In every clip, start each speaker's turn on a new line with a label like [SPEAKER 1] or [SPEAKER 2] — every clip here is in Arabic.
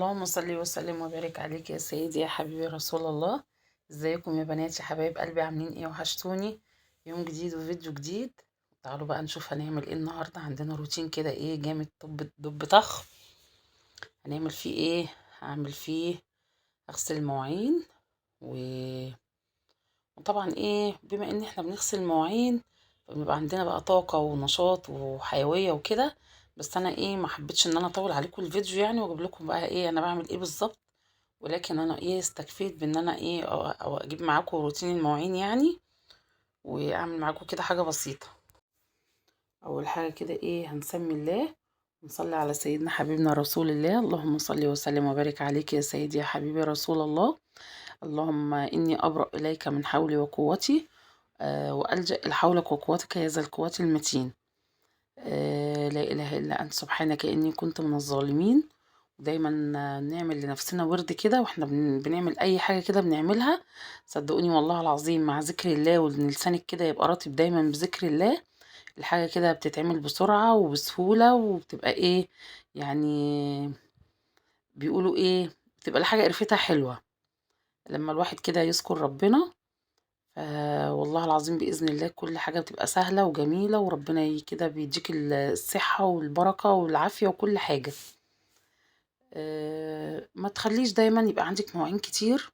[SPEAKER 1] اللهم صل وسلم وبارك عليك يا سيدي يا حبيبي رسول الله. ازيكم يا بنات يا حبايب قلبي، عاملين ايه؟ وحشتوني. يوم جديد وفيديو جديد. تعالوا بقى نشوف هنعمل ايه النهارده. عندنا روتين كده ايه جامد، طب دب طخ. هنعمل فيه ايه؟ هعمل فيه اغسل المواعين و... وطبعا ايه، بما ان احنا بنغسل المواعين فبيبقى عندنا بقى طاقة ونشاط وحيوية وكده. بس انا ايه، ما حبيتش ان انا اطول عليكم الفيديو يعني، واجيب لكم بقى ايه انا بعمل ايه بالظبط. ولكن انا ايه استكفيت بان انا ايه أو اجيب معاكم روتين المواعين يعني، واعمل معاكم كده حاجة بسيطة. اول حاجة كده ايه، هنسمي الله ونصلي على سيدنا حبيبنا رسول الله. اللهم صل وسلم وبارك عليك يا سيدي يا حبيبي رسول الله. اللهم اني ابرأ اليك من حولي وقوتي، والجأ لحولك وقوتك يا ذا القوات المتين. لا اله الا انت سبحانك اني كنت من الظالمين. دايما نعمل لنفسنا ورد كده واحنا بنعمل اي حاجة كده بنعملها. صدقوني والله العظيم، مع ذكر الله وان لسانك كده يبقى رطب دايما بذكر الله، الحاجة كده بتتعمل بسرعة وبسهولة وبتبقى ايه يعني، بيقولوا ايه، بتبقى الحاجة قرفتها حلوة لما الواحد كده يذكر ربنا. والله العظيم بإذن الله كل حاجة بتبقى سهلة وجميلة، وربنا كده بيديك الصحة والبركة والعافية وكل حاجة. ما تخليش دايما يبقى عندك مواعين كتير.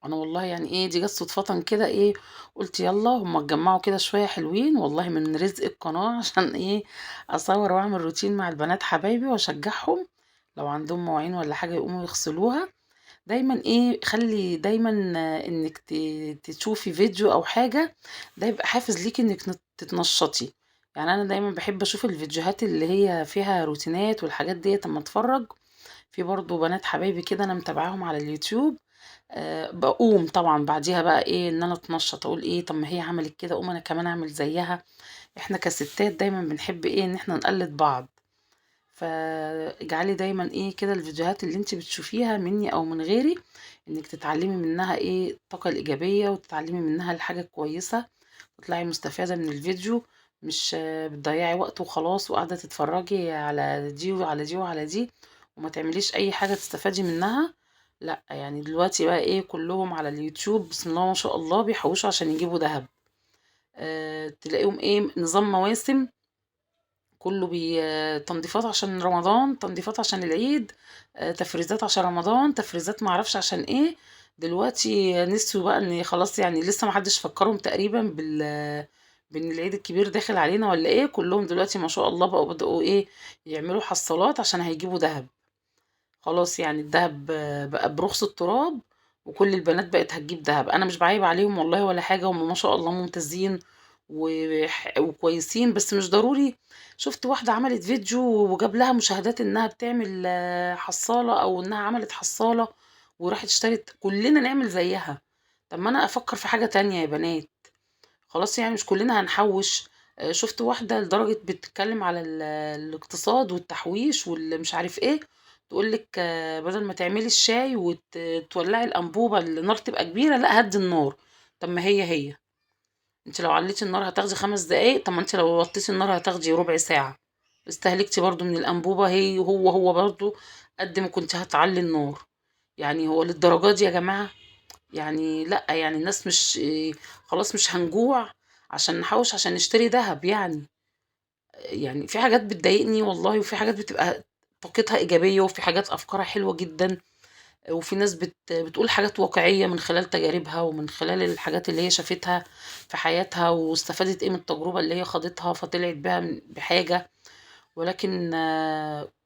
[SPEAKER 1] انا والله يعني ايه، دي جت صدفة كده ايه، قلت يلا هما اتجمعوا كده شوية حلوين والله من رزق القناة عشان ايه، اصور واعمل روتين مع البنات حبايبي واشجعهم. لو عندهم مواعين ولا حاجة يقوموا يغسلوها. دايما ايه، خلي دايما انك تشوفي فيديو او حاجة، ده يبقى حافز ليكي انك تتنشطي. يعني انا دايما بحب اشوف الفيديوهات اللي هي فيها روتينات والحاجات ديت اما اتفرج. في برضو بنات حبايبي كده انا متابعاهم على اليوتيوب. بقوم طبعا بعديها بقى ايه، ان انا اتنشط اقول ايه، طب ما هي عملت كده اقوم انا كمان اعمل زيها. احنا كستات دايما بنحب ايه، ان احنا نقلد بعض. فاجعلي دايما ايه كده الفيديوهات اللي انت بتشوفيها مني او من غيري، انك تتعلمي منها ايه الطاقة الايجابية، وتتعلمي منها الحاجة الكويسة، وتطلعي مستفادة من الفيديو. مش بتضيعي وقت وخلاص وقاعدة تتفرجي على دي وعلى دي وعلى دي، وما تعمليش اي حاجة تستفادي منها. لا يعني دلوقتي بقى ايه، كلهم على اليوتيوب بسم الله ما شاء الله بيحوشوا عشان يجيبوا دهب. تلاقيهم ايه، نظام مواسم، كله تنظيفات عشان رمضان، تنظيفات عشان العيد، تفريزات عشان رمضان، تفريزات معرفش عشان ايه. دلوقتي نسوا بقى ان خلاص يعني، لسه محدش فكرهم تقريبا بان العيد الكبير داخل علينا ولا ايه. كلهم دلوقتي ما شاء الله بقوا بدأوا ايه، يعملوا حصالات عشان هيجيبوا دهب. خلاص يعني الدهب بقى برخص التراب، وكل البنات بقت هتجيب دهب. انا مش بعيب عليهم والله ولا حاجة، هم ما شاء الله ممتازين وكويسين، بس مش ضروري. شفت واحدة عملت فيديو وجاب لها مشاهدات انها بتعمل حصالة، او انها عملت حصالة وراحت اشترت، كلنا نعمل زيها. طب ما انا افكر في حاجة تانية يا بنات. خلاص يعني مش كلنا هنحوش. شفت واحدة لدرجة بتتكلم على الاقتصاد والتحويش واللي مش عارف ايه، تقولك بدل ما تعملي الشاي وتولعي الأنبوبة النار تبقى كبيرة، لا هدي النار. طب ما هي انت لو عليتي النار هتاخدي 5 دقايق، طب ما انت لو وطيتي النار هتاخدي ربع ساعة. استهلكتي برضو من الأنبوبة، هي هو برضو قد ما كنت هتعلي النار. يعني هو للدرجة دي يا جماعة؟ يعني لأ، يعني الناس مش خلاص مش هنجوع عشان نحوش عشان نشتري دهب يعني. يعني في حاجات بتضايقني والله، وفي حاجات بتبقى طاقتها إيجابية، وفي حاجات أفكارها حلوة جدا. وفي ناس بتقول حاجات واقعية من خلال تجاربها ومن خلال الحاجات اللي هي شافتها في حياتها، واستفادت ايه من التجربة اللي هي خاضتها فطلعت بها بحاجة. ولكن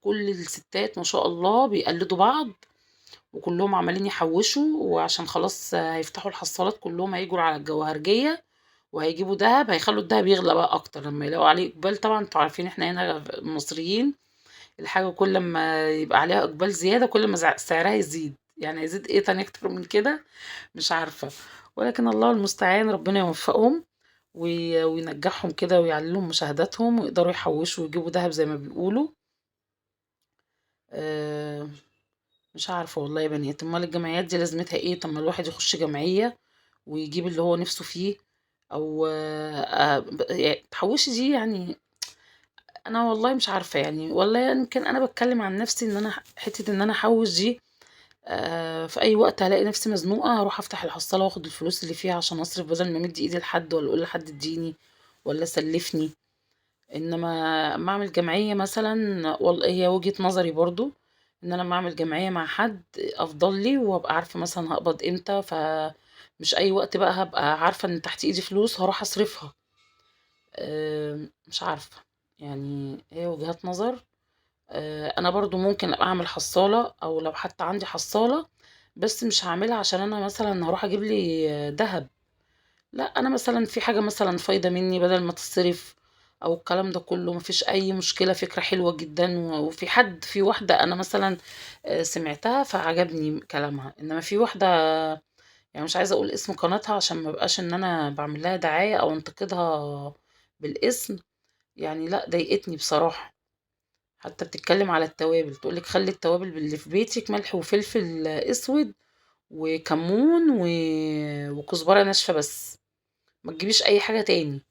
[SPEAKER 1] كل الستات ما شاء الله بيقلدوا بعض، وكلهم عمالين يحوشوا، وعشان خلاص هيفتحوا الحصالات كلهم هيجروا على الجوهرجية وهيجيبوا دهب، هيخلوا الدهب يغلى بقى اكتر لما يلاقوا عليه اقبال. طبعا انتوا عارفين احنا هنا المصريين، الحاجة كل ما يبقى عليها اقبال زيادة كل ما سعرها يزيد. يعني يزيد ايه تاني اكتر من كده؟ مش عارفة. ولكن الله المستعان، ربنا يوفقهم وينجحهم كده ويعلي لهم مشاهداتهم ويقدروا يحوشوا ويجيبوا دهب زي ما بيقولوا. آه، مش عارفة والله يا بنات، امال الجمعيات دي لازمتها ايه؟ طب ما الواحد يخش جمعية ويجيب اللي هو نفسه فيه، او يعني تحوشي دي يعني. أنا والله مش عارفة يعني، والله يمكن أنا باتكلم عن نفسي إن أنا حتّة إن أنا أحوّش دي في أي وقت هالاقي نفسي مزنوقة هاروح أفتح الحصّالة وآخد الفلوس اللي فيها عشان أصرف بدل ما أمد إيدي لحد والّا أقول لحد ادّيني والّا سلّفني. إنما أمّا أعمل جمعية مثلًا هي وجهة نظري برضه، إن أنا أمّا أعمل جمعية مع حد أفضل لي وأبقى عارفة مثلًا هاقبض إمتى، فمش أي وقت بقى هابقى عارفة إن تحت إيدي فلوس هاروح أصرفها. مش عارفة، يعني هي وجهات نظر. أنا برضه ممكن أبقى أعمل حصّالة أو لو حتى عندي حصّالة، بس مش هاعملها عشان أنا مثلًا هاروح أجيب لي دهب. لأ، أنا مثلًا في حاجة مثلًا فايضة منّي بدل ما تتصرف أو الكلام ده كلّه، ما فيش أي مشكلة، فكرة حلوة جدًا في واحدة أنا مثلًا سمعتها فعجبني كلامها، إنّما في واحدة يعني مش عايزة أقول اسم قناتها عشان ما ابقاش إن أنا باعمل لها دعاية أو أنتقدها بالاسم، يعني لأ ضايقتني بصراحة. حتى بتتكلم على التوابل، تقول لِك خلّي التوابل اللي في بيتِك ملح وفلفل أسود وكمون وكزبرة ناشفة بس، ما تجيبيش أي حاجة تاني.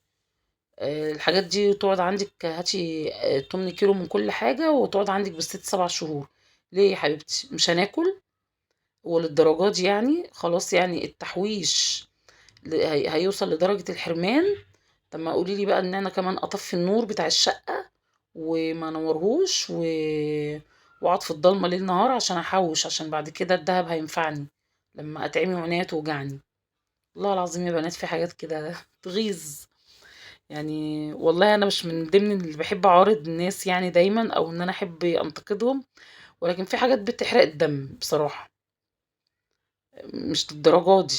[SPEAKER 1] الحاجات دي تقعد عندِك هاتي 8 كيلو من كل حاجة وتقعد عندِك بال6، 7 شهور. ليه يا حبيبتي مش هناكل؟ وللدرجة دي يعني؟ خلاص يعني التحويش هيوصل لدرجة الحرمان؟ طب ما قولي لي بقى إن أنا كمان أطفّي النور بتاع الشقة وما انوّرهوش واقعد في الضلمة ليل نهار عشان أحوّش، عشان بعد كده الدهب هينفعني لمّا أتعمي وعينيّا توجعني. والله العظيم يا بنات في حاجات كده تغيظ. يعني والله أنا مش من ضمن اللي باحب أعارض الناس يعني دايمًا أو إن أنا أحب أنتقدهم، ولكن في حاجات بتحرق الدم بصراحة، مش للدرجة دي.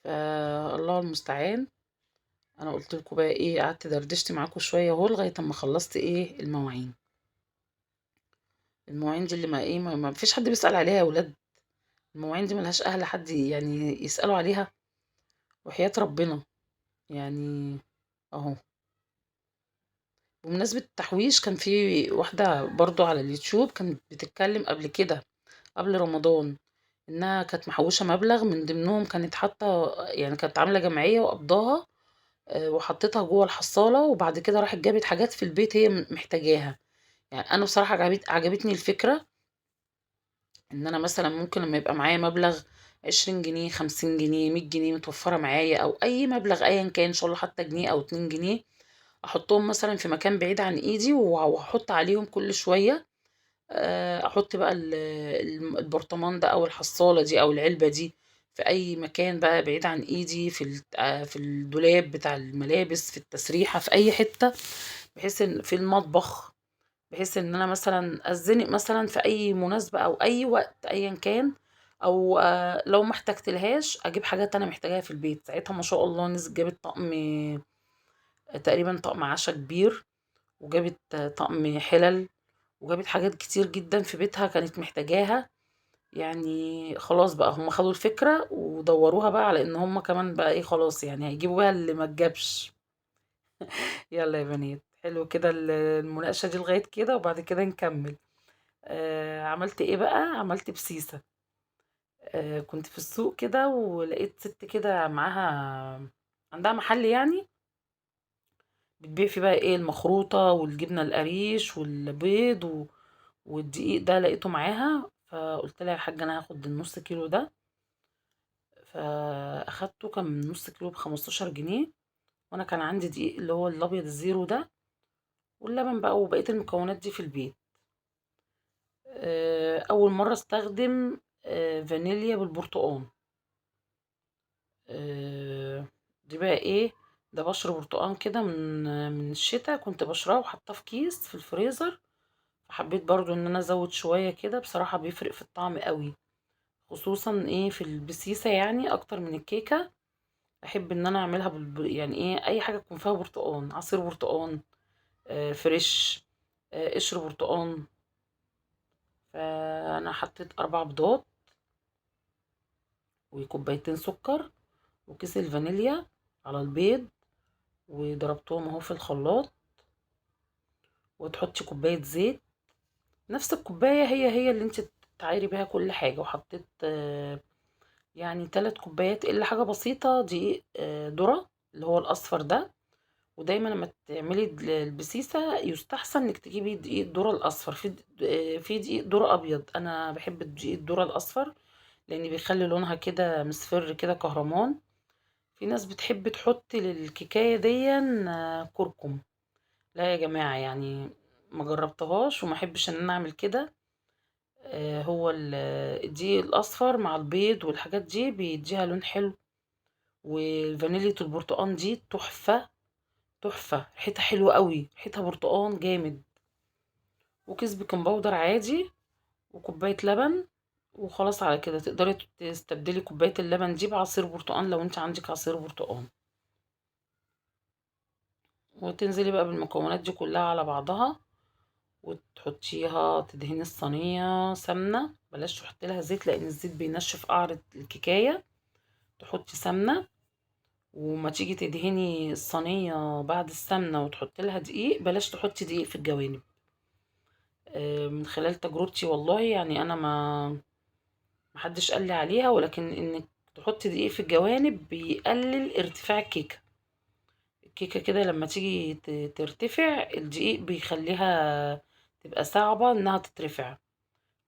[SPEAKER 1] فالله المستعان. أنا قُلت لكم بقى إيه، قعدت دردشت معاكم شوية أهو لغاية أمّا خلّصت إيه، المواعين. المواعين دي اللي ما فيش حد بيسأل عليها يا ولاد. المواعين دي ما لهاش أهل حد يعني يسألوا عليها، وحياة ربنا. يعني أهو. بمناسبة التحويش كان في واحدة برضه على اليوتيوب كانت بتتكلم قبل كده، قبل رمضان، إنها كانت محوشة مبلغ من ضمنهم كانت حاطة يعني كانت عاملة جمعية وقبضاها وحطيتها جوه الحصالة وبعد كده راحت جابت حاجات في البيت هي محتاجاها. يعني أنا بصراحة عجبتني الفكرة إن أنا مثلًا ممكن لمّا يبقى معايا مبلغ 20 جنيه، 50 جنيه، 100 جنيه متوفّرة معايا أو أي مبلغ أيًا كان إن شاء الله حتى جنيه أو 2 جنيه، أحطّهم مثلًا في مكان بعيد عن إيدي وأحط عليهم كل شوية أحط بقى البرطمان ده أو الحصّالة دي أو العلبة دي في أي مكان بقى بعيد عن إيدي في الدولاب بتاع الملابس، في التسريحة، في أي حتّة، بحيث إن في المطبخ. بحيث إن أنا مثلًا أتزنق مثلًا في أي مناسبة أو أي وقت أيًا كان، أو لو ما احتجتلهاش أجيب حاجات أنا محتاجاها في البيت. ساعتها ما شاء الله نزلت جابت طقم تقريبًا طقم عَشا كبير، وجابت طقم حِلَل، وجابت حاجات كتير جدًا في بيتها كانت محتاجاها. يعني خلاص بقى هُم خدوا الفكرة ودوّروها بقى على إن هُم كمان بقى إيه خلاص يعني هيجيبوا بيها اللي ما اتجابش. يالّا يا بنات حلو كده المناقشة دي لغاية كده وبعد كده نكمّل. عملت إيه بقى، عملت بسيسة. كنت في السوق كده ولقيت سِت كده معاها عندها محل يعني، بتبيع فيه بقى إيه، المخروطة والجبنة القريش والبيض والدقيق ده لقيته معاها، فقُلت لها: "يا حاجة أنا هاخد النُص كيلو ده." فأخدته كان نُص كيلو ب15 جنيه، وأنا كان عندي دقيق اللي هو الأبيض الزيرو ده واللبن بقى وبقية المكونات دي في البيت. أول مرّة أستخدم فانيليا بالبرتقان. دي بقى إيه، ده بشر برتقان كده من الشتا كنت باشراه وحاطاه في كيس في الفريزر، فحبيت برضه إن أنا أزوّد شوية كده بصراحة بيفرق في الطعم أوي، خصوصًا إيه في البسيسة يعني أكتر من الكيكة. باحب إن أنا أعملها يعني إيه أي حاجة يكون فيها برتقان، عصير برتقان فريش قشر برتقان. فأنا حطيت 4 بيضات وكوبايتين سكر وكيس الفانيليا على البيض وضربتهم أهو في الخلاط، وتحطي كوباية زيت نفس الكوباية هي اللي انت تعايري بيها كل حاجة، وحطيت يعني 3 كوبايات إلا حاجة بسيطة دقيق ذرة اللي هو الأصفر ده، ودايما لما تعملي البسيسه يستحسن انك تجيبي دقيق الذره الاصفر، في دقيق ذره ابيض، انا بحب دقيق الذره الاصفر لان بيخلي لونها كده مصفر كده كهرمان. في ناس بتحب تحط للكيكايه دي كركم. لا يا جماعه يعني ما جربتهاش وما احبش ان انا اعمل كده. هو الدقيق الاصفر مع البيض والحاجات دي بيديها لون حلو. وفانيليا البرتقال دي تحفه، تحفه، ريحتها حلوه قوي، ريحتها برتقال جامد. وكيس بيكنج باودر عادي وكوبايه لبن. وخلاص على كده تقدري تستبدلي كوبايه اللبن دي بعصير برتقال لو انت عندك عصير برتقال. وتنزلي بقى بالمكونات دي كلها على بعضها وتحطيها، تدهني الصينيه سمنه، بلاش تحطي لها زيت لان الزيت بينشف قعر الكيكايه. تحطي سمنه، وما تيجي تدهني الصينيه بعد السمنه وتحطي لها دقيق، بلاش تحطي دقيق في الجوانب. من خلال تجربتي والله يعني انا محدش قال لي عليها، ولكن انك تحطي دقيق في الجوانب بيقلل ارتفاع الكيكه. الكيكه كده لما تيجي ترتفع الدقيق بيخليها تبقى صعبه انها تترفع.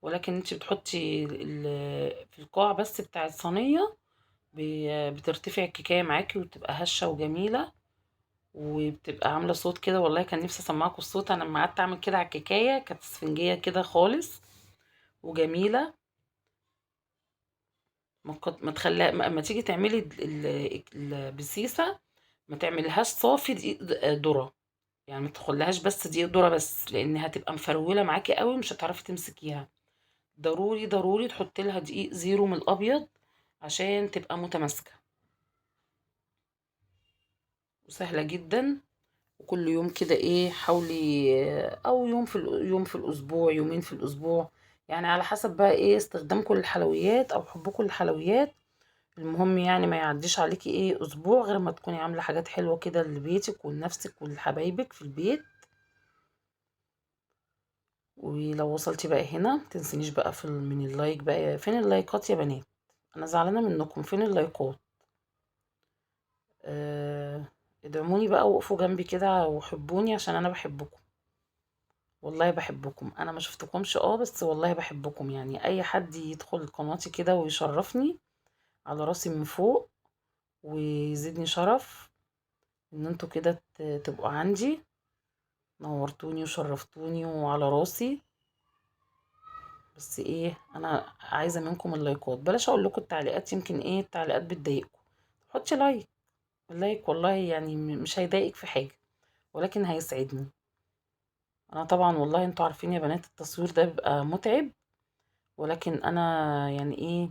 [SPEAKER 1] ولكن انت بتحطي في القاع بس بتاع الصينيه بترتفع الكيكايه معاكي وتبقى هشه وجميله. وبتبقى عامله صوت كده، والله كان نفسي اسمعكم الصوت. انا لما قعدت اعمل كده على الكيكايه كانت اسفنجيه كده خالص وجميله. ما تخليها ما تيجي تعملي البسيسه ما تعملهاش صافي دقيق ذره. يعني ما تخليهاش بس دقيق ذره بس، لان هتبقى مفروله معاكي قوي مش هتعرفي تمسكيها. ضروري ضروري تحطي لها دقيق زيرو من الابيض عشان تبقى متماسكه. وسهله جدا. وكل يوم كده ايه حاولي، او يوم يوم في الاسبوع، يومين في الاسبوع، يعني على حسب بقى ايه استخدامكم للحلويات او حبكم للحلويات. المهم يعني ما يعديش عليكي ايه اسبوع غير ما تكوني عامله حاجات حلوه كده لبيتك ولنفسك ولحبايبك في البيت. ولو وصلتي بقى هنا متنسينيش بقى من اللايك بقى، فين اللايكات يا بنات؟ انا زعلانه منكم، فين اللايكات؟ آه ادعموني بقى وقفوا جنبي كده وحبوني عشان انا بحبكم. والله بحبكم، انا ما شفتكمش بس والله بحبكم، يعني اي حد يدخل قناتي كده ويشرفني على راسي من فوق ويزيدني شرف ان انتوا كده تبقوا عندي. نورتوني وشرفتوني وعلى راسي. بس ايه انا عايزه منكم اللايكات، بلاش اقول لكم التعليقات، يمكن ايه التعليقات بتضايقكم. حطي لايك. اللايك والله يعني مش هيضايقك في حاجه، ولكن هيسعدني. انا طبعا والله انتوا عارفين يا بنات التصوير ده بيبقى متعب، ولكن انا يعني ايه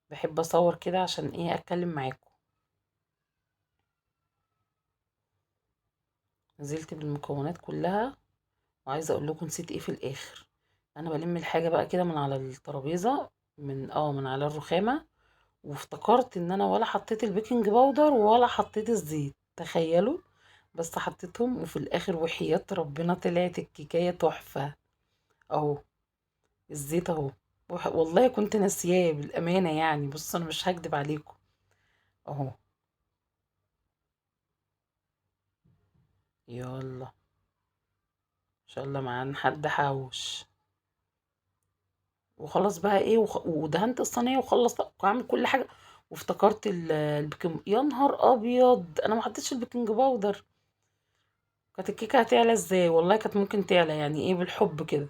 [SPEAKER 1] بحب اصور كده عشان ايه اتكلم معاكم. نزلت بالمكونات كلها. وعايزه اقول لكم نسيت ايه في الاخر. انا بلم الحاجه بقى كده من على الترابيزه، من على الرخامه، وافتكرت ان انا ولا حطيت البيكنج باودر ولا حطيت الزيت، تخيلوا. بس حطيتهم وفي الاخر وحياة ربنا طلعت الكيكايه تحفه. اهو الزيت اهو. والله كنت ناسياه بالامانه، يعني بص انا مش هكدب عليكم. اهو. يلا ان شاء الله معانا حد حوش. وخلاص بقى ايه ودهنت الصينيه وخلصت وعامل كل حاجه. وافتكرت البيكنج، يا نهار ابيض انا ما حطيتش البيكنج باودر. كانت الكيكه هتعلى ازاي؟ والله كانت ممكن تعلى يعني ايه بالحب كده.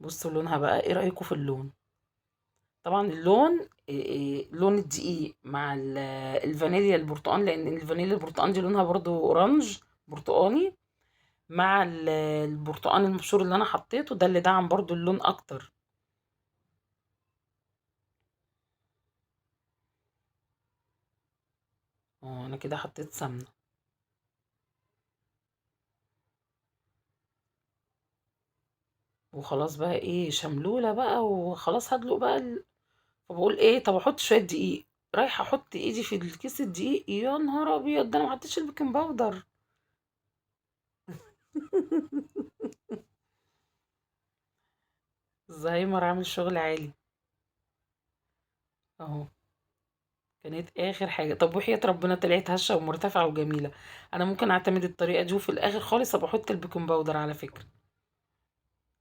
[SPEAKER 1] بصوا لونها بقى، ايه رايكم في اللون؟ طبعا اللون لون الدقيق مع الفانيليا البرتقال، لان الفانيليا البرتقال دي لونها برضو اورنج برتقاني، مع البرتقال المبشور اللي انا حطيته ده اللي دعم برضو اللون اكتر. انا كده حطيت سمنه. وخلاص بقى ايه شملوله بقى وخلاص هدلق بقى فبقول ايه طب احط شويه دقيق. رايحه احط ايدي في الكيس الدقيق، يا نهار ابيض ده انا ما حطيتش البيكنج باودر. الزهايمر عامل شغل عالي. اهو. كانت آخر حاجة. طب وحياة ربنا طلعت هشة ومرتفعة وجميلة. أنا ممكن أعتمد الطريقة دي، وفي الآخر خالص أبقى أحط البيكنج باودر على فكرة.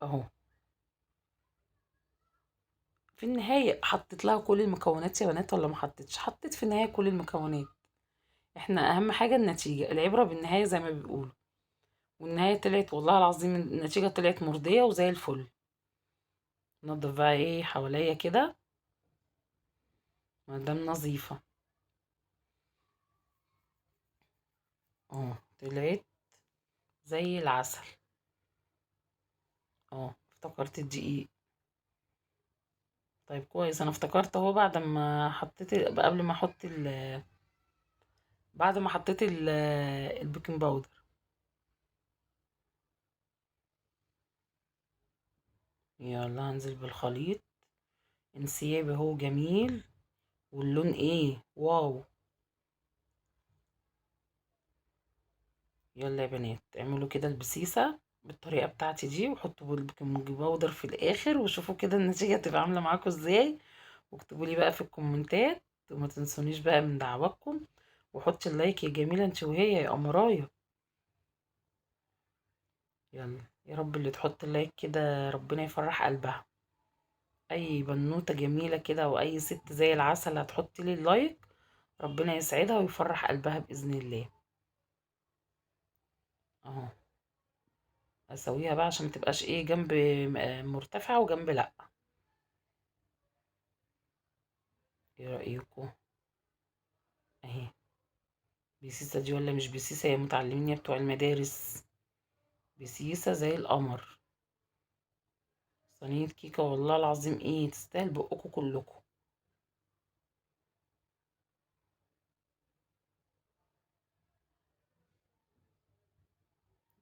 [SPEAKER 1] أهو. في النهاية حطيت لها كل المكونات يا بنات ولا ما حطيتش؟ حطيت في النهاية كل المكونات. احنا أهم حاجة النتيجة، العبرة بالنهاية زي ما بيقولوا. والنهاية طلعت والله العظيم النتيجة طلعت مرضية وزي الفل. نضف بقى ايه حواليا كده مادام نظيفة. اه طلعت زي العسل. اه افتكرت الدقيق. طيب كويس، انا افتكرت اهو بعد ما حطيت قبل ما احط بعد ما حطيت البيكنج باودر. يلا هنزل بالخليط. انسيابي اهو جميل. واللون ايه واو. يلا يا بنات اعملوا كده البسيسة بالطريقة بتاعتي دي، وحطوا البيكنج باودر في الاخر، وشوفوا كده النتيجة تبقى عاملة معاكم ازاي. واكتبوا لي بقى في الكومنتات، وما تنسونيش بقى من دعواتكم. وحطي اللايك يا جميلة انت وهي يا قمراية. يلا يا رب اللي تحط اللايك كده ربنا يفرح قلبها. اي بنوتة جميلة كده واي ست زي العسل هتحط لي اللايك، ربنا يسعدها ويفرح قلبها بإذن الله. اهو اسويها بقى عشان متبقاش ايه جنب مرتفعة وجنب لا. ايه رأيكم؟ اهي. بسيسة دي ولا مش بسيسة يا متعلمين يا بتوع المدارس؟ بسيسة زي القمر. صينية كيكة والله العظيم ايه تستاهل بقكم كلكم.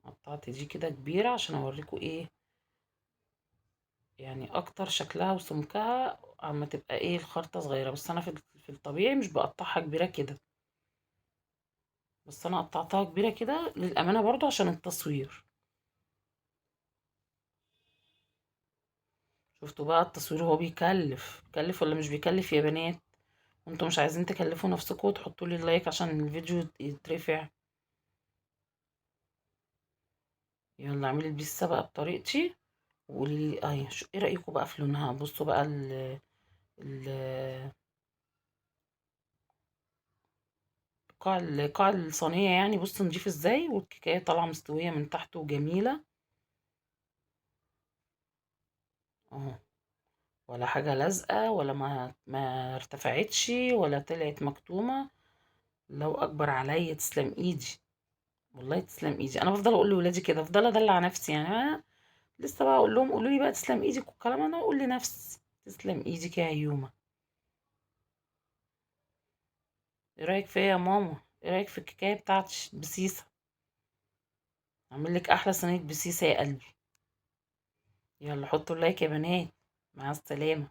[SPEAKER 1] قطعت دي كده كبيرة عشان اوريكم ايه، يعني اكتر شكلها وسمكها اما تبقى ايه الخرطة صغيرة. بس انا في الطبيعي مش بقطعها كبيرة كده، بس انا قطعتها كبيرة كده للأمانة برضو عشان التصوير. شفتوا بقى التصوير هو بيكلف ولا مش بيكلف يا بنات؟ وانتوا مش عايزين تكلفوا نفسكم وتحطوا لي اللايك عشان الفيديو يترفع. يلا اعملي البيتزا بقى بطريقتي وقولي لي ايه رأيكم بقى في لونها. بصوا بقى ال قاع الصينية يعني، بص نضيف ازاي، والكيكاية طالعة مستوية من تحت وجميلة اهو. ولا حاجة لازقة ولا ما ارتفعتش ولا طلعت مكتومة. لو اكبر عليا تسلم ايدي. والله تسلم ايدي. انا بفضل اقول لولادي كده، افضل ادلع نفسي يعني لسه بقى اقول لهم قولوا لي بقى تسلم ايدك والكلام، انا اقول لنفسي تسلم ايدك يا يومه. ايه رايك فيا يا ماما؟ ايه رايك في الكيكايه بتاعتي بسيسه؟ اعمل لك احلى صينيه بسيسه يا قلبي. يلا حطوا اللايك يا بنات. مع السلامه.